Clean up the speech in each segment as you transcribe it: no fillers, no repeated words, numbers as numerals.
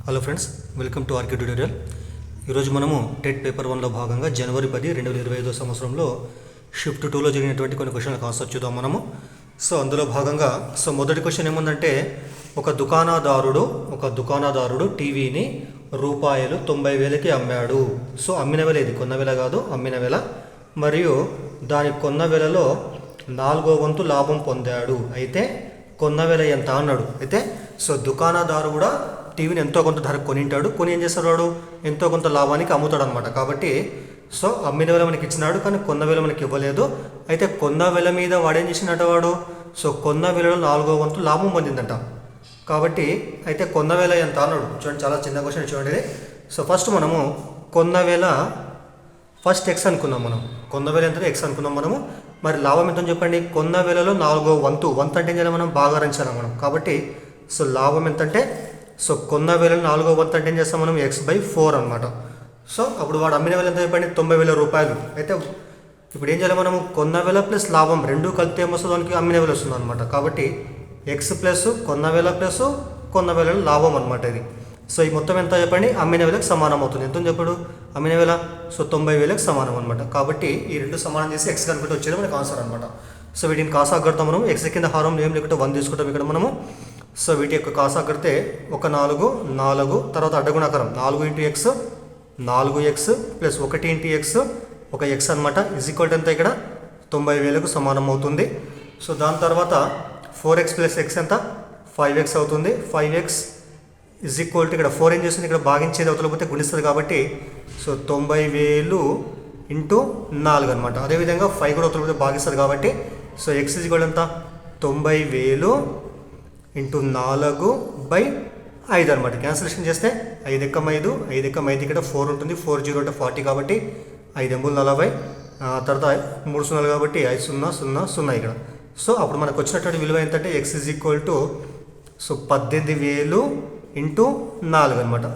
Hello friends, welcome to RK tutorial. ఈరోజు మనము TET paper 1లో భాగంగా జనవరి 10, 2025 సంవత్సరంలో షిఫ్ట్ 2లో జరిగినటువంటి కొన్ని క్వశ్చన్ల కాన్సెప్ట్ చూద్దాం మనము. అందులో భాగంగా మొదటి క్వశ్చన్ ఏముందంటే, ఒక దుకాణదారుడు టీవీని రూపాయలు 90,000కి అమ్మాడు. అమ్మిన వెల ఇది, కొన్న వెల కాదు, అమ్మిన వెల. మరియు దాని కొన్న వెలలో 4వ వంతు లాభం పొందాడు. అయితే కొన్న వెల ఎంత అన్నాడు. అయితే దుకాణదారు కూడా టీవీని ఎంతో కొంత ధర కొనింటాడు. కొని ఏం చేస్తాడు, వాడు ఎంతో కొంత లాభానికి అమ్ముతాడు అనమాట. కాబట్టి అమ్మిన వెల మనకి ఇచ్చినాడు, కానీ కొన్న వెల మనకి ఇవ్వలేదు. అయితే కొన్న వెల మీద వాడేం చేసినట్ట, వాడు కొన్న వెలలో 4వ వంతు లాభం పొందిందంట. కాబట్టి అయితే కొన్న వెల ఎంత అన్నాడు. చూడండి, చాలా చిన్న క్వశ్చన్ చూడండి. ఫస్ట్ మనము కొన్న వెల ఫస్ట్ ఎక్స్ అనుకున్నాం. కొన్న వెల ఎంత ఎక్స్ అనుకున్నాం మనము. మరి లాభం ఎంత చెప్పండి. కొన్న వెలలో 4వ వంతు అంటే ఏం చేయాలి, మనం భాగారించాలి మనం. కాబట్టి లాభం ఎంతంటే కొన్న వెలలో 4వ వంతు అంటే ఏం చేస్తాం మనం, x/4 అనమాట. అప్పుడు వాడు అమ్మిన వెల ఎంత చెప్పండి, 90,000 రూపాయలు. అయితే ఇప్పుడు ఏం చేయాలి మనము, కొన్న వెల ప్లస్ లాభం రెండు కలిపితే ఏమొస్తుంది, దానికి అమ్మిన వెల వస్తుంది అనమాట. కాబట్టి ఎక్స్ ప్లస్ కొన్న వెల ప్లస్ కొన్న వెల లాభం అనమాట ఇది. ఈ మొత్తం ఎంత చెప్పండి, అమ్మిన వెలకు సమానం అవుతుంది. ఎంత చెప్పాడు, అమ్మిన వెల 90,000కి సమానం అనమాట. కాబట్టి ఈ రెండు సమానం చేసి ఎక్స్ కనుకుంటే వచ్చేది మనకి ఆన్సర్ అనమాట. వీటిని కాసా కడతాం మనం. ఎక్స్ కింద హారం ఏం లేకుంటే 1 తీసుకుంటాం ఇక్కడ మనము. వీటి యొక్క కాసా కడితే ఒక 4 తర్వాత అడ్డగుణాకారం 4 × x 4x ప్లస్ 1 × x ఒక x అనమాట. ఈక్వల్ ఎంత ఇక్కడ 90,000కు సమానం అవుతుంది. దాని తర్వాత 4x ప్లస్ x ఎంత 5x అవుతుంది. 5x ఈక్వల్ టు ఇక్కడ 4 ఏం చేస్తుంది, ఇక్కడ భాగించేది అవుతలేకపోతే గుణిస్తుంది. కాబట్టి 90,000 × 4 అనమాట. అదేవిధంగా 5 కూడా అవుతలేకపోతే భాగిస్తుంది. కాబట్టి x ఈక్వల్ ఎంత 90,000 × 4/5 అనమాట. క్యాన్సిలేషన్ చేస్తే 5 × 5 5 × 5 ఇక్కడ 4 ఉంటుంది. 4 0 అంటే 40 కాబట్టి 5 × 40 తర్వాత 3 0 కాబట్టి 5 0 0 0 ఇక్కడ. అప్పుడు మనకు వచ్చినటువంటి విలువ ఏంటంటే x ఈక్వల్ టు 18,000 × 4 అనమాట.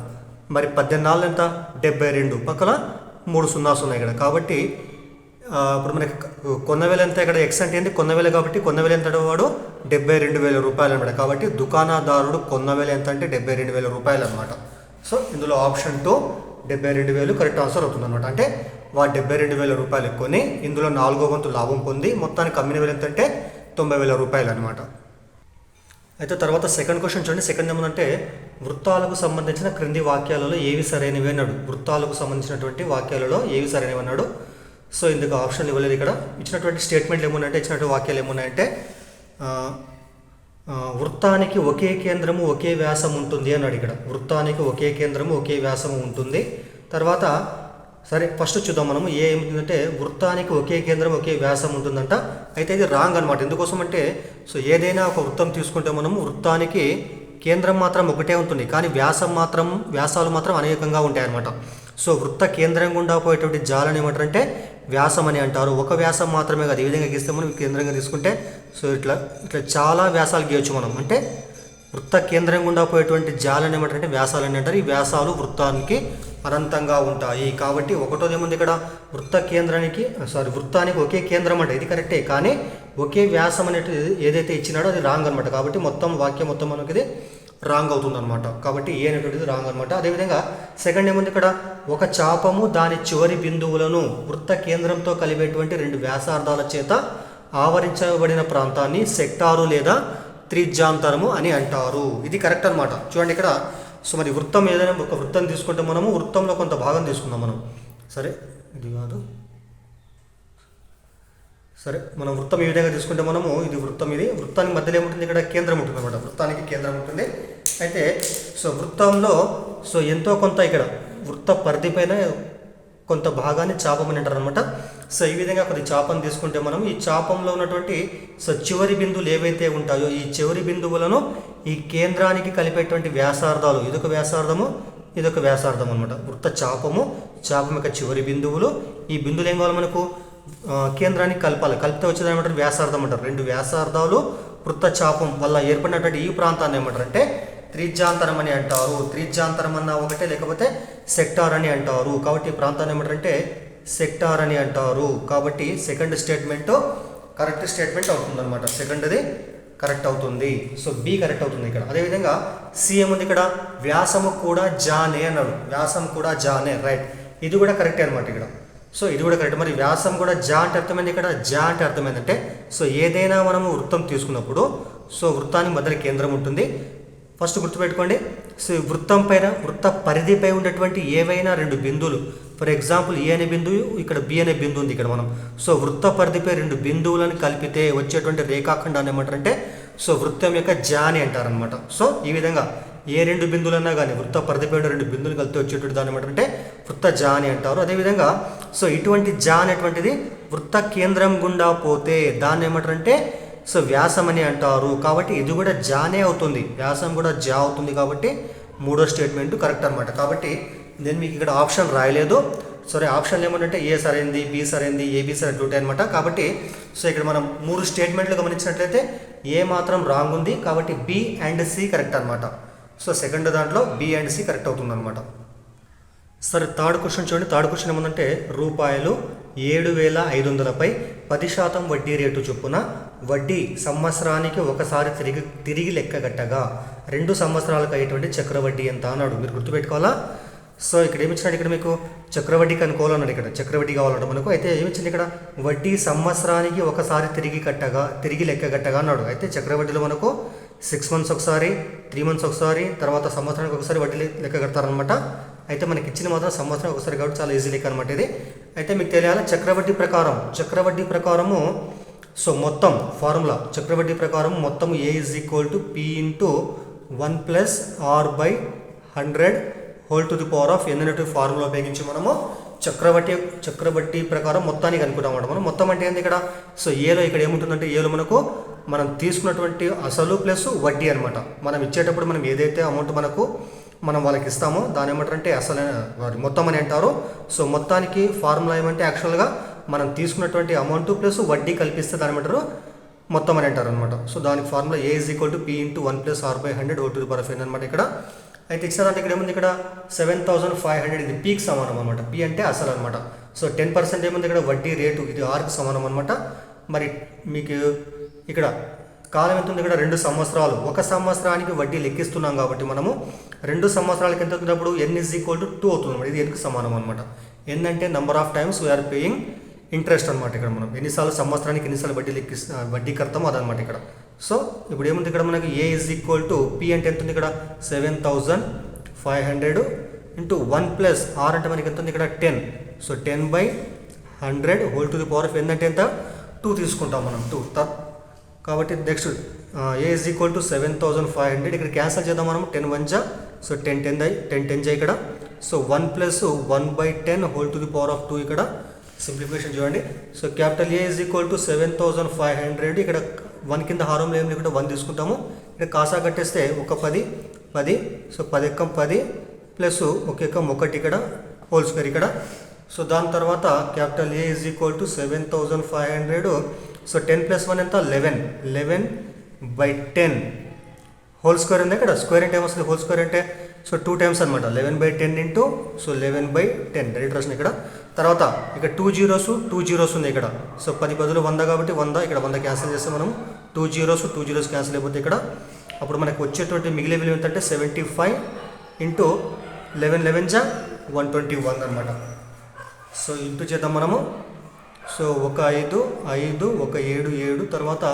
మరి 18 ఎంత 72, పక్కన 3 0 0 ఇక్కడ. కాబట్టి ఇప్పుడు మనకి కొన్న వెల ఎంత, ఇక్కడ ఎక్స్ అంటే ఏంటి, కొన్న వెల. కాబట్టి కొన్న వెల ఎంత వాడు 72,000 రూపాయలు అనమాట. కాబట్టి దుకాణదారుడు కొన్న వెల ఎంత అంటే 72,000 రూపాయలు అనమాట. ఇందులో ఆప్షన్ 2 72,000 కరెక్ట్ ఆన్సర్ అవుతుంది అనమాట. అంటే వాడు 72,000 రూపాయలు కొని ఇందులో 4వ వంతు లాభం పొంది మొత్తానికి అమ్మిన వెల ఎంత అంటే 90,000 రూపాయలు అనమాట. అయితే తర్వాత సెకండ్ క్వశ్చన్ చూడండి. సెకండ్ ఏమంటే, వృత్తాలకు సంబంధించిన క్రింది వాక్యాలలో ఏవి సరైనవి అన్నాడు. వృత్తాలకు సంబంధించినటువంటి వాక్యాలలో ఏవి సరైనవి అన్నాడు. ఇందుకు ఆప్షన్లు ఇవ్వలేదు. ఇక్కడ ఇచ్చినటువంటి స్టేట్మెంట్లు ఏమున్నాయంటే, ఇచ్చినటువంటి వాక్యాలు ఏమున్నాయంటే, వృత్తానికి ఒకే కేంద్రము ఒకే వ్యాసం ఉంటుంది అన్నాడు. ఇక్కడ వృత్తానికి ఒకే కేంద్రము ఒకే వ్యాసము ఉంటుంది. తర్వాత సరే ఫస్ట్ చూద్దాం మనము. ఏముంటుందంటే వృత్తానికి ఒకే కేంద్రం ఒకే వ్యాసం ఉంటుందంట. అయితే ఇది రాంగ్ అనమాట. ఎందుకోసం అంటే ఏదైనా ఒక వృత్తం తీసుకుంటే మనము వృత్తానికి కేంద్రం మాత్రం ఒకటే ఉంటుంది, కానీ వ్యాసాలు మాత్రం అనేకంగా ఉంటాయి అన్నమాట. వృత్త కేంద్రం గుండా పోయేటువంటి జాలని ఏమంటారంటే వ్యాసం అని అంటారు. ఒక వ్యాసం మాత్రమే కాదు, ఈ విధంగా గీస్తే మనం కేంద్రంగా తీసుకుంటే ఇట్లా చాలా వ్యాసాలు గీయచ్చు మనం. అంటే వృత్త కేంద్రం గుండా పోయేటువంటి జాలని ఏమంటారంటే వ్యాసాలు అని అంటారు. ఈ వ్యాసాలు వృత్తానికి అనంతంగా ఉంటాయి. కాబట్టి ఒకటోది ఏముంది ఇక్కడ, వృత్తానికి ఒకే కేంద్రం అంటే ఇది కరెక్టే, కానీ ఒకే వ్యాసం అనేటిది ఏదైతే ఇచ్చినాడో అది రాంగ్ అనమాట. కాబట్టి వాక్యం మొత్తం మనకి ఇది రాంగ్ అవుతుంది అనమాట. కాబట్టి ఏ అనేటువంటిది రాంగ్ అనమాట. అదేవిధంగా సెకండ్ ఏముంది ఇక్కడ, ఒక చాపము దాని చివరి బిందువులను వృత్త కేంద్రంతో కలిపేటువంటి 2 వ్యాసార్థాల చేత ఆవరించబడిన ప్రాంతాన్ని సెక్టారు లేదా త్రిజ్యాంతరము అని అంటారు. ఇది కరెక్ట్ అనమాట. చూడండి ఇక్కడ. మరి వృత్తం ఏదైనా ఒక వృత్తం తీసుకుంటే మనము వృత్తంలో కొంత భాగం తీసుకుందాం మనం. సరే ఇది కాదు, సరే మనం వృత్తం ఈ విధంగా తీసుకుంటే మనము ఇది వృత్తం, ఇది వృత్తానికి మధ్యలో ఏముంటుంది, ఇక్కడ కేంద్రం ఉంటుంది అనమాట. వృత్తానికి కేంద్రం ఉంటుంది. అయితే వృత్తంలో ఎంతో కొంత ఇక్కడ వృత్త పరిధి పైన కొంత భాగాన్ని చాపం అని అంటారు అనమాట. ఈ విధంగా కొద్ది చాపం తీసుకుంటే మనం ఈ చాపంలో ఉన్నటువంటి చివరి బిందువులు ఏవైతే ఉంటాయో ఈ చివరి బిందువులను ఈ కేంద్రానికి కలిపేటువంటి వ్యాసార్థాలు, ఇదొక వ్యాసార్థము ఇదొక వ్యాసార్థం అనమాట. వృత్త చాపం యొక్క చివరి బిందువులు, ఈ బిందువులు ఏం కావాలి మనకు, కేంద్రానికి కలపాలి. కలిపితే వచ్చేది ఏమంటారు, వ్యాసార్థం అంటారు. 2 వ్యాసార్థాలు వృత్త చాపం వల్ల ఏర్పడినటువంటి ఈ ప్రాంతాన్ని ఏమంటారు అంటే త్రిజ్యాంతరం అని అంటారు. త్రిజ్యాంతరం అన్న ఒకటే, లేకపోతే సెక్టార్ అని అంటారు. కాబట్టి ఈ ప్రాంతాన్ని ఏమంటారంటే సెక్టార్ అని అంటారు. కాబట్టి సెకండ్ స్టేట్మెంట్ కరెక్ట్ స్టేట్మెంట్ అవుతుంది అనమాట. సెకండ్ది కరెక్ట్ అవుతుంది. సో బి కరెక్ట్ అవుతుంది ఇక్కడ. అదేవిధంగా సి ఏముంది ఇక్కడ, వ్యాసము కూడా జానే అన్నాడు, వ్యాసం కూడా జానే, రైట్, ఇది కూడా కరెక్టే అనమాట ఇక్కడ. సో ఇది కూడా కరెక్ట్. మరి వ్యాసం కూడా జా అంటే అర్థమైంది ఇక్కడ, జా అంటే అర్థమైందంటే సో ఏదైనా మనము వృత్తం తీసుకున్నప్పుడు సో వృత్తానికి మధ్యలో కేంద్రం ఉంటుంది. ఫస్ట్ గుర్తుపెట్టుకోండి, సో వృత్తం పైన వృత్త పరిధిపై ఉన్నటువంటి ఏవైనా రెండు బిందువులు, ఫర్ ఎగ్జాంపుల్ ఏ అనే బిందువు, ఇక్కడ బి అనే బిందువు ఉంది ఇక్కడ మనం. సో వృత్త పరిధిపై రెండు బిందువులను కలిపితే వచ్చేటువంటి రేఖాఖండాన్ని ఏమంటారంటే సో వృత్తం యొక్క జాని అంటారనమాట. సో ఈ విధంగా ఏ రెండు బిందువులన్నా కానీ వృత్త పరిధిపై రెండు బిందువులు కలిపితే వచ్చేటువంటి దాన్ని ఏమంటారంటే వృత్త జాని అంటారు. అదేవిధంగా సో ఇటువంటి జా అనేటువంటిది వృత్త కేంద్రం గుండా పోతే దాన్ని ఏమంటారంటే సో వ్యాసం అని అంటారు. కాబట్టి ఇది కూడా జానే అవుతుంది, వ్యాసం కూడా జా అవుతుంది. కాబట్టి మూడో స్టేట్మెంట్ కరెక్ట్ అనమాట. కాబట్టి నేను మీకు ఇక్కడ ఆప్షన్ రాయలేదు, సరే ఆప్షన్ ఏమంటే ఏ సరైంది, బి సరైంది, ఏబి సరైనది ఉంటాయి అనమాట. కాబట్టి సో ఇక్కడ మనం 3 స్టేట్మెంట్లు గమనించినట్లయితే ఏ మాత్రం రాంగ్ ఉంది, కాబట్టి బి అండ్ సి కరెక్ట్ అనమాట. సో సెకండ్ దాంట్లో బి అండ్ సి కరెక్ట్ అవుతుంది అనమాట. సరే థర్డ్ క్వశ్చన్ చూడండి. థర్డ్ క్వశ్చన్ ఏమందంటే రూపాయలు 7,500పై 10% వడ్డీ రేటు చొప్పున వడ్డీ సంవత్సరానికి ఒకసారి తిరిగి లెక్కగట్టగా 2 సంవత్సరాలకు అయ్యేటువంటి చక్రవడ్డీ ఎంత అన్నాడు. మీరు గుర్తుపెట్టుకోవాలా. సో ఇక్కడ ఏమిచ్చినాడు, ఇక్కడ మీకు చక్రవడ్డీ కనుక్కోవాలన్నాడు, ఇక్కడ చక్రవడ్డీ కావాలంట మనకు. అయితే ఏమిచ్చింది ఇక్కడ, వడ్డీ సంవత్సరానికి ఒకసారి తిరిగి లెక్కగట్టగా అన్నాడు. అయితే చక్రవడ్డీలో మనకు 6 మంత్స్ ఒకసారి, 3 మంత్స్ ఒకసారి, తర్వాత సంవత్సరానికి ఒకసారి వడ్డీ లెక్క కడతారనమాట. అయితే మనకి ఇచ్చిన మాత్రం సంవత్సరం ఒకసారి కాబట్టి చాలా ఈజీ లెక్క అనమాట ఇది. అయితే మీకు తెలియాలి చక్రవడ్డీ ప్రకారము సో మొత్తం ఫార్ములా చక్రవడ్డీ ప్రకారం మొత్తం A is equal to P into 1 plus R by 100 whole to the power of N అనేటువంటి ఫార్ములా ఉపయోగించి మనము చక్రవడ్డీ ప్రకారం మొత్తానికి అనుకుంటామన్నమాట. మనం మొత్తం అంటే ఏంది ఇక్కడ, సో ఏలో ఇక్కడ ఏముంటుందంటే ఏలో మనకు మనం తీసుకున్నటువంటి అసలు ప్లస్ వడ్డీ అనమాట. మనం ఇచ్చేటప్పుడు మనం ఏదైతే అమౌంట్ మనం వాళ్ళకి ఇస్తామో దాని ఏమంటారంటే అసలు మొత్తం అని అంటారు. సో మొత్తానికి ఫార్ములా ఏమంటే యాక్చువల్గా మనం తీసుకున్నటువంటి అమౌంట్ ప్లస్ వడ్డీ కల్పిస్తే దాని ఏమంటారు మొత్తం అని అంటారు అనమాట. సో దానికి formula A is equal to P into 1 plus R by 100 whole to the power of N అనమాట ఇక్కడ. అయితే ఇచ్చారంటే ఇక్కడ ఏముంది, ఇక్కడ 7,500 ఇది పీకి సమానం అనమాట. పి అంటే అసలు అనమాట. సో 10% ఏముంది ఇక్కడ వడ్డీ రేటు, ఇది ఆర్కి సమానం అనమాట. మరి మీకు ఇక్కడ కాలం ఎంత ఉంది, ఇక్కడ 2 సంవత్సరాలు. 1 సంవత్సరానికి వడ్డీ లెక్కిస్తున్నాం కాబట్టి మనము 2 సంవత్సరాలకి ఎంత అవుతున్నప్పుడు ఎన్ ఈజ్ ఈక్వల్ టు 2 అవుతుంది అనమాట. ఇది ఎన్కి సమానం అనమాట. ఎన్ అంటే number of times we're paying interest అనమాట. ఇక్కడ మనం ఎన్నిసార్లు సంవత్సరానికి ఎన్నిసార్లు వడ్డీ కడతామో అదనమాట ఇక్కడ. సో ఇప్పుడు ఏముంది ఇక్కడ మనకి ఏ ఈజ్ ఈక్వల్ టు పి అంటే ఎంత ఉంది ఇక్కడ 7,500 ఇంటూ 1 ప్లస్ ఆర్ అంటే మనకి ఎంత ఉంది ఇక్కడ 10. So 10/100 whole to the power of N అంటే ఎంత 2 తీసుకుంటాం మనం 2. కాబట్టి next A is equal to 7,500 ఇక్కడ క్యాన్సల్ చేద్దాం మనం 10 1 జా. సో 10 జా ఇక్కడ. So 1 plus 1/10 whole to the power of 2 ఇక్కడ సింప్లిఫికేషన్ చూడండి. So capital A is equal to 7,500 ఇక్కడ 1 కింద హారంలో ఏం లేకుండా 1 తీసుకుంటాము. ఇక్కడ కాసా కట్టేస్తే ఒక 10. సో 10 ఎక్కం 10 ప్లస్ ఒక ఎక్కం 1 ఇక్కడ హోల్ స్క్వేర్ ఇక్కడ. సో దాని తర్వాత capital A is equal to 7,500. So 10 plus 1 ఎంత 11/10 హోల్ స్క్వేర్ ఉంది ఇక్కడ. స్క్వేర్ అంటే ఏమొస్తుంది, హోల్ స్క్వేర్ అంటే సో 2 టైమ్స్ అనమాట. 11/10 ఇంటూ సో 11/10 డైరెక్ట్ రాసిన ఇక్కడ. తర్వాత ఇక్కడ 2 జీరోస్ ఉంది ఇక్కడ. సో 10 బదులు 100 కాబట్టి 100 ఇక్కడ 100 క్యాన్సిల్ చేస్తే మనం 2 జీరోస్ క్యాన్సిల్ అయిపోతే ఇక్కడ. అప్పుడు మనకు వచ్చేటువంటి మిగిలే విలువ ఏంటంటే 75 ఇంటూ 11 జా 121 అనమాట. సో ఇంటూ చేద్దాం మనము. సో ఒక 5 ఒక 7 తర్వాత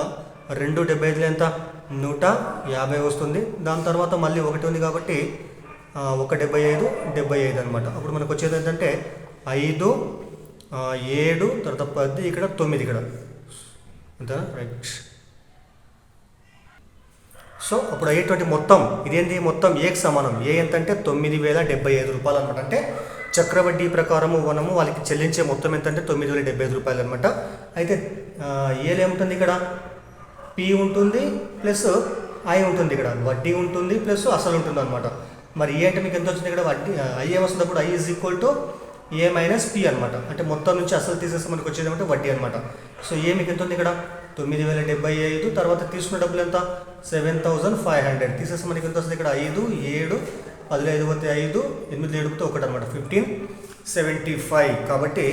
2 75 ఎంత 150 వస్తుంది. దాని తర్వాత మళ్ళీ 1 ఉంది కాబట్టి 1 75 అనమాట. అప్పుడు మనకు వచ్చేది ఏంటంటే 5 7 తర్వాత 10 ఇక్కడ 9 ఇక్కడ అంతేనా, రైట్. సో అప్పుడు అయ్యేటువంటి మొత్తం ఇదేంటి, మొత్తం ఏకి సమానం. ఏ ఎంత అంటే 9,075 రూపాయలు అనమాట. అంటే చక్రవడ్డీ ప్రకారము మనము వాళ్ళకి చెల్లించే మొత్తం ఎంతంటే 9,075 రూపాయలు అనమాట. అయితే ఏలో ఏముంటుంది ఇక్కడ పి ఉంటుంది ప్లస్ ఐ ఉంటుంది, ఇక్కడ వడ్డీ ఉంటుంది ప్లస్ అసలు ఉంటుంది అనమాట. మరి ఏ అంటే మీకు ఎంత వచ్చింది ఇక్కడ వడ్డీ ఐ ఏమొస్తుంది, అప్పుడు I is equal to A minus P అనమాట. అంటే మొత్తం నుంచి అసలు తీసేస్తే మనకు వచ్చేది అంటే వడ్డీ అనమాట. సో ఏ మీకు ఎంత ఉంది ఇక్కడ 9,075 తర్వాత తీసుకున్న డబ్బులు ఎంత 7,500 తీసేస్తే మనకి ఎంత వస్తుంది ఇక్కడ 5 7 15 పోతే 5 8 7 పోతే 1 అనమాట 1575. కాబట్టి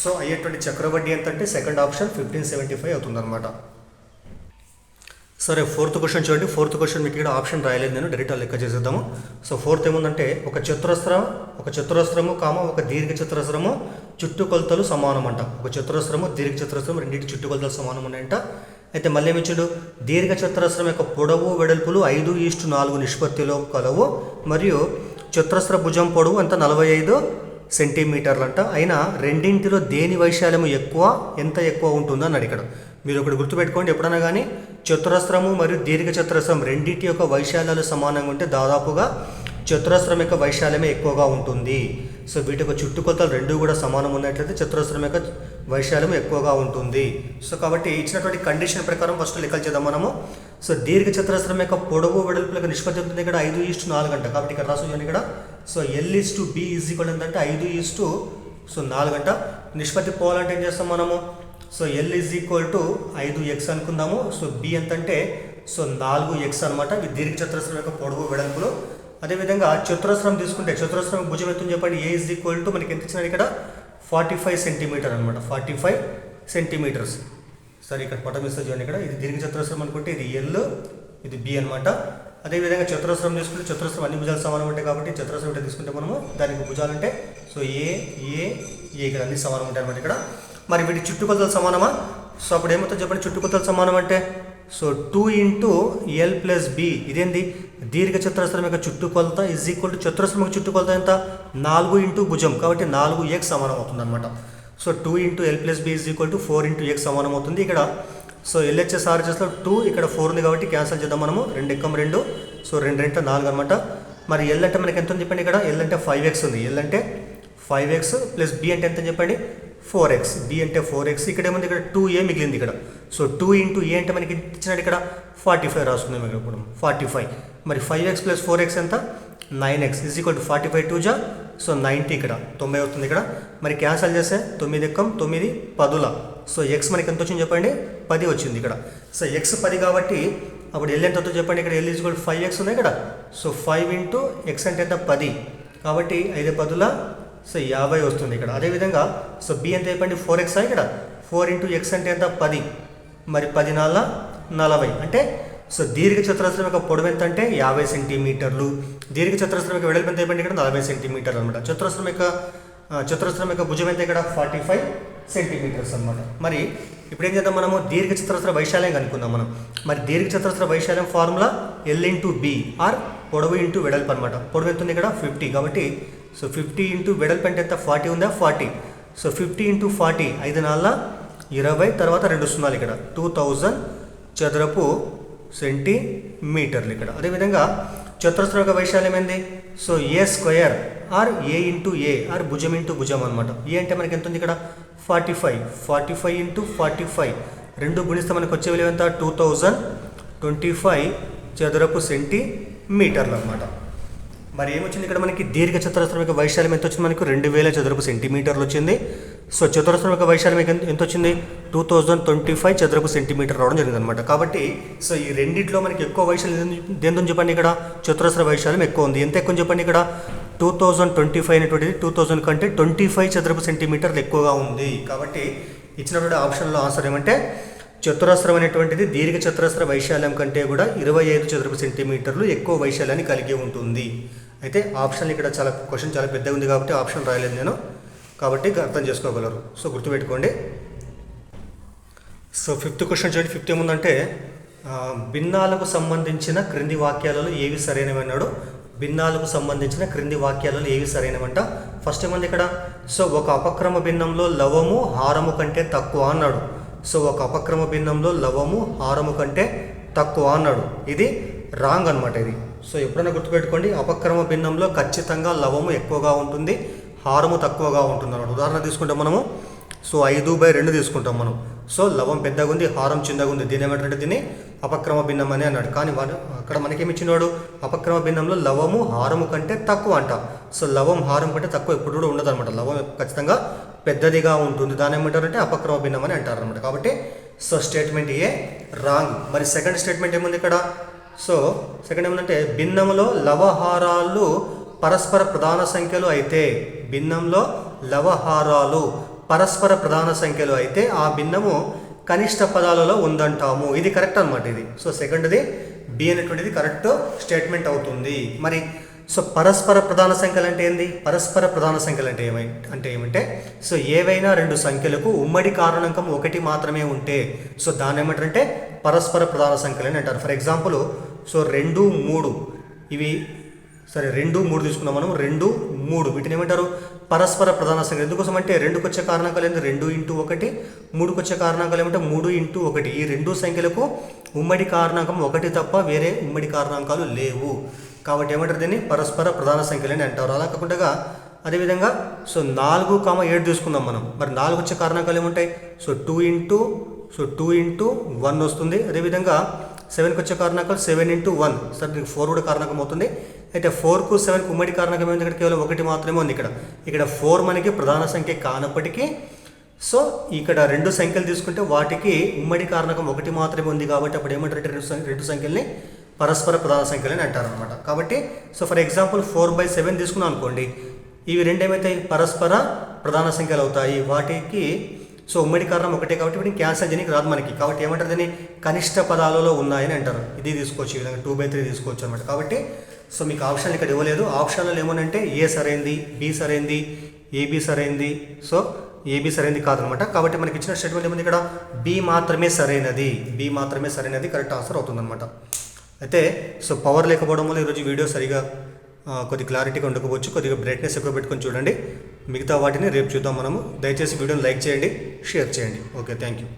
సో అయ్యేటువంటి చక్రవడ్డీ ఎంత అంటే సెకండ్ ఆప్షన్ 1575 అవుతుంది అనమాట. సరే, ఫోర్త్ క్వశ్చన్ చూడండి. ఫోర్త్ క్వశ్చన్ మీకు ఇక్కడ ఆప్షన్ రాయలేదు, నేను డైరెక్ట్ లెక్క చేసేద్దాము. సో ఫోర్త్ ఏముందంటే ఒక చతురస్రము ఒక దీర్ఘ చతురస్రము చుట్టుకొలతలు సమానం అంట. ఒక చతురస్రము దీర్ఘ చతురస్రం రెండింటి చుట్టుకొలతలు సమానం ఉన్నాయంట. అయితే మళ్ళీ ఏమిచ్చాడు, దీర్ఘ చతురస్రం యొక్క పొడవు వెడల్పులు 5:4 నిష్పత్తిలో కలవు మరియు చతురస్ర భుజం పొడవు అంత 45 సెంటీమీటర్లు అంట. అయినా రెండింటిలో దేని వైశాల్యము ఎంత ఎక్కువ ఉంటుందో అన్నాడు. ఇక్కడ మీరు ఒకటి గుర్తుపెట్టుకోండి, ఎప్పుడైనా కానీ చతురస్రము మరియు దీర్ఘ చతురస్రం రెండింటి యొక్క వైశాల్యాలు సమానంగా ఉంటే దాదాపుగా చతురస్రం యొక్క వైశాల్యమే ఎక్కువగా ఉంటుంది. సో వీటి యొక్క చుట్టుకొలతలు రెండు కూడా సమానం ఉన్నట్లయితే చతురస్రం యొక్క వైశాల్యం ఎక్కువగా ఉంటుంది. సో కాబట్టి ఇచ్చినటువంటి కండిషన్ ప్రకారం ఫస్ట్ లెక్కలు చేద్దాం మనము. సో దీర్ఘ చతురస్రం యొక్క పొడవు వెడల్పులకు నిష్పత్తి ఉంటుంది ఇక్కడ 5:4 అంట. కాబట్టి ఇక్కడ రాసుకోండి ఇక్కడ. సో L/B ఏంటంటే 5:4 అంట. నిష్పత్తి పోవాలంటే ఏం చేస్తాం మనము? సో L 5x అనుకుందాము. సో B ఎంతంటే 4x అనమాట. ఇవి దీర్ఘ చతురస్రం యొక్క పొడవు వెడల్పులు. అదేవిధంగా చతురస్రం తీసుకుంటే చతురస్రం భుజం ఎంత చెప్పండి? A మనకి ఎంత ఇచ్చినాడు ఇక్కడ? 45 సెంటీమీటర్ అనమాట. 45 సెంటీమీటర్స్. సరే, ఇక్కడ పటం ఇస్తే చూడండి. ఇక్కడ ఇది దీర్ఘ చతురస్రం అనుకుంటే ఇది L, ఇది B అనమాట. అదేవిధంగా చతురస్రం తీసుకుంటే చతురస్రం అన్ని భుజాలు సమానం ఉంటాయి కాబట్టి చతురస్రం అంటే తీసుకుంటే మనము దానికి భుజాలు అంటే సో ఏ ఇక్కడ అన్ని సమానం ఉంటాయి అనమాట. ఇక్కడ మరి వీటి చుట్టుకొలతలు సమానమా? సో అప్పుడు ఏమవుతుంది చెప్పండి? చుట్టుకొలతలు సమానం అంటే సో 2 × L + B ఇదేంది? దీర్ఘ చతురస్రం యొక్క చుట్టుకొలత చతురస్రం యొక్క చుట్టుకొలత ఎంత? 4 × భుజం కాబట్టి 4x సమానం అవుతుంది అనమాట. సో 2 × L + B 4 × x సమానం అవుతుంది. ఇక్కడ సో LHS RHSలో 2 ఇక్కడ 4 ఉంది కాబట్టి క్యాన్సిల్ చేద్దాం మనము. 2 × 2 సో 2 × 4 అనమాట. మరి L అంటే మనకి ఎంత ఉంది చెప్పండి? ఇక్కడ L అంటే 5x ఉంది. L అంటే 5x + B అంటే ఎంత చెప్పండి? 4x. B అంటే 4x. ఇక్కడ ఏముంది? ఇక్కడ 2a మిగిలింది ఇక్కడ. సో 2 × a అంటే మనకి ఇచ్చినట్టు ఇక్కడ 45 రాసుకుందాం ఇక్కడ 45. మరి 5x + 4x ఎంత? 9x 45 2 జా సో 90 ఇక్కడ 90 అవుతుంది ఇక్కడ. మరి క్యాన్సల్ చేస్తే 9 × 9 10. సో x మనకి ఎంత వచ్చింది చెప్పండి? 10 వచ్చింది ఇక్కడ. సో x 10 కాబట్టి అప్పుడు L ఎంత అవుతుందో చెప్పండి? ఇక్కడ L 5x ఉంది ఇక్కడ. సో 5 × x అంటే ఎంత? 10 కాబట్టి 5 10 సో 50 వస్తుంది ఇక్కడ. అదేవిధంగా సో B ఎంత చెప్పండి? 4x ఇక్కడ. 4 × x అంటే ఎంత? 10. మరి 10 × 40 అంటే సో దీర్ఘ చతురస్రం యొక్క పొడవు ఎంత అంటే 50 సెంటీమీటర్లు. దీర్ఘ చతురస్రం యొక్క వెడల్పు ఎంత చెప్పండి? ఇక్కడ 40 సెంటీమీటర్లు అనమాట. చతురస్రం యొక్క భుజం ఎంత ఇక్కడ? 45 సెంటీమీటర్స్ అనమాట. మరి ఇప్పుడు ఏం చేద్దాం మనము? దీర్ఘ చతురస్ర వైశాల్యం కనుక్కుందాం మనం. మరి దీర్ఘ చతురస్ర వైశాల్యం ఫార్ములా L × B ఆర్ పొడవు × వెడల్పు అనమాట. పొడవు ఎంత ఉంది ఇక్కడ? 50 కాబట్టి సో 50 × వెడల్పు అంటే ఎంత? 40 ఉందా? 40. సో 50 × 40 5 × 20 తర్వాత 2 సున్నాలు ఇక్కడ 2000 చదరపు సెంటీమీటర్లు ఇక్కడ. అదేవిధంగా చతురస్రం యొక్క వైశాల్యం ఏంది? So A² or A × A or భుజం × భుజం అనమాట. ఏ అంటే మనకి ఎంత ఉంది ఇక్కడ? 45 × 45 రెండు గుణిస్తే మనకు వచ్చే విలువ ఎంత? 2025 చదరపు సెంటీమీటర్లు అనమాట. మరి ఏమొచ్చింది ఇక్కడ మనకి? దీర్ఘ చతురస్రం యొక్క వైశాల్యం ఎంత వచ్చింది మనకు? 2000 చదరపు సెంటీమీటర్లు వచ్చింది. సో చతురస్రం యొక్క వైశాల్యం ఎంత వచ్చింది? 2025 చదరపు సెంటీమీటర్ రావడం జరిగింది అనమాట. కాబట్టి సో ఈ రెండింటిలో మనకి ఎక్కువ వైశాల్యం దేంతో చెప్పండి? ఇక్కడ చతురస్ర వైశాల్యం ఎక్కువ ఉంది. ఎంత ఎక్కువ చెప్పండి? ఇక్కడ 2025 అనేటువంటిది 2000 కంటే 25 చదరపు సెంటీమీటర్లు ఎక్కువగా ఉంది. కాబట్టి ఇచ్చినటువంటి ఆప్షన్లో ఆన్సర్ ఏమంటే చతురస్రం అనేటువంటిది దీర్ఘ చతురస్ర వైశాల్యం కంటే కూడా 25 చదరపు సెంటీమీటర్లు ఎక్కువ వైశాల్యాన్ని కలిగి ఉంటుంది. అయితే ఆప్షన్ ఇక్కడ క్వశ్చన్ చాలా పెద్దగా ఉంది కాబట్టి ఆప్షన్ రాయలేదు నేను, కాబట్టి అర్థం చేసుకోగలరు. సో గుర్తుపెట్టుకోండి. సో 5th క్వశ్చన్ చూడండి. 5th ఏముందంటే భిన్నాలకు సంబంధించిన క్రింది వాక్యాలలో ఏవి సరైనవి అన్నాడు. భిన్నాలకు సంబంధించిన క్రింది వాక్యాలలో ఏవి సరైనవంట. ఫస్ట్ ఏముంది ఇక్కడ? సో ఒక అపక్రమ భిన్నంలో లవము హారము కంటే తక్కువ అన్నాడు. సో ఒక అపక్రమ భిన్నంలో లవము హారము కంటే తక్కువ అన్నాడు. ఇది రాంగ్ అనమాట ఇది. సో ఎప్పుడైనా గుర్తుపెట్టుకోండి, అపక్రమ భిన్నంలో ఖచ్చితంగా లవము ఎక్కువగా ఉంటుంది, హారము తక్కువగా ఉంటుంది అన్నమాట. ఉదాహరణ తీసుకుంటే మనము సో 5/2 తీసుకుంటాం మనం. సో లవం పెద్దగా ఉంది, హారం చిన్నగా ఉంది. దీని ఏమంటే దీన్ని అపక్రమ భిన్నం అని అన్నాడు. కానీ అక్కడ మనకేమిచ్చినాడు? అపక్రమ భిన్నంలో లవము హారము కంటే తక్కువ అంట. సో లవం హారం కంటే తక్కువ ఎప్పుడు కూడా ఉండదు అనమాట. లవం ఖచ్చితంగా పెద్దదిగా ఉంటుంది. దాని ఏమంటారంటే అపక్రమ భిన్నం అని అంటారు అనమాట. కాబట్టి సో స్టేట్మెంట్ ఏ రాంగ్. మరి సెకండ్ స్టేట్మెంట్ ఏముంది ఇక్కడ? సో సెకండ్ ఏముందంటే భిన్నములో లవహారాలు పరస్పర ప్రధాన సంఖ్యలు అయితే, భిన్నంలో లవహారాలు పరస్పర ప్రధాన సంఖ్యలు అయితే ఆ భిన్నము కనిష్ట పదాలలో ఉందంటాము. ఇది కరెక్ట్ అనమాట ఇది. సో సెకండ్ది బి అనేటువంటిది కరెక్ట్ స్టేట్మెంట్ అవుతుంది. మరి సో పరస్పర ప్రధాన సంఖ్యలు అంటే ఏంది? పరస్పర ప్రధాన సంఖ్యలు అంటే ఏమంటే సో ఏవైనా రెండు సంఖ్యలకు ఉమ్మడి కారణాంకం ఒకటి మాత్రమే ఉంటే సో దాన్ని ఏమంటారంటే పరస్పర ప్రధాన సంఖ్యలు అని అంటారు. ఫర్ ఎగ్జాంపుల్ సో 2, 3 ఇవి సరే 2, 3 తీసుకున్నాం మనం. 2, 3 వీటిని ఏమంటారు? పరస్పర ప్రధాన సంఖ్యలు. ఎందుకోసం అంటే 2కి వచ్చే కారణాంకాలు ఏంటి? 2 × 1. 3కి వచ్చే కారణాంకాలు ఏమంటే 3 × 1. ఈ రెండు సంఖ్యలకు ఉమ్మడి కారణాంకం ఒకటి తప్ప వేరే ఉమ్మడి కారణాంకాలు లేవు. కాబట్టి ఏమంటారు? దీన్ని పరస్పర ప్రధాన సంఖ్యలు అని అంటారు. అలా కాకుండా అదేవిధంగా సో 4, 7 తీసుకుందాం మనం. మరి 4 వచ్చే కారణాంకాలు ఏముంటాయి? సో 2 × 1 వస్తుంది. అదేవిధంగా 7కి వచ్చే కారణాంకాలు 7 × 1. సరే దీనికి 4 కూడా కారణాంకం అవుతుంది. అయితే 4కు 7కు ఉమ్మడి కారణాంకం ఏమిటి? ఇక్కడ కేవలం ఒకటి మాత్రమే ఉంది. ఇక్కడ 4 మనకి ప్రధాన సంఖ్య కానప్పటికీ సో ఇక్కడ రెండు సంఖ్యలు తీసుకుంటే వాటికి ఉమ్మడి కారణాంకం ఒకటి మాత్రమే ఉంది. కాబట్టి అప్పుడు ఏమంటారంటే రెండు సంఖ్యల్ని పరస్పర ప్రధాన సంఖ్యలు అని అంటారు అనమాట. కాబట్టి సో ఫర్ ఎగ్జాంపుల్ 4/7 తీసుకున్నాం అనుకోండి. ఇవి రెండు ఏమవుతాయి? పరస్పర ప్రధాన సంఖ్యలు అవుతాయి. వాటికి సో ఉమ్మడి కారణం ఒకటే కాబట్టి వీటిని క్యాన్సల్ చేయడానికి రాదు మనకి. కాబట్టి ఏమంటారు? దీన్ని కనిష్ట పదాలలో ఉన్నాయని అంటారు. ఇది తీసుకోవచ్చు, ఈ విధంగా 2/3 తీసుకోవచ్చు అనమాట. కాబట్టి సో మీకు ఆప్షన్లు ఇక్కడ ఇవ్వలేదు. ఆప్షన్లు ఏమనంటే ఏ సరైంది, బి సరైంది, ఏబి సరైంది. సో ఏబి సరైనది కాదనమాట. కాబట్టి మనకి ఇచ్చిన స్టేట్మెంట్ ఏముంది ఇక్కడ? బి మాత్రమే సరైనది. బి మాత్రమే సరైనది కరెక్ట్ ఆన్సర్ అవుతుందన్నమాట. అయితే సో పవర్ లేకపోవడం వల్ల ఈరోజు వీడియో సరిగా కొద్ది క్లారిటీగా ఉండకపోవచ్చు. కొద్దిగా బ్రైట్నెస్ ఎక్కువ పెట్టుకొని చూడండి. మిగతా వాటిని రేపు చూద్దాం మనము. దయచేసి వీడియోని లైక్ చేయండి, షేర్ చేయండి. Okay, thank you.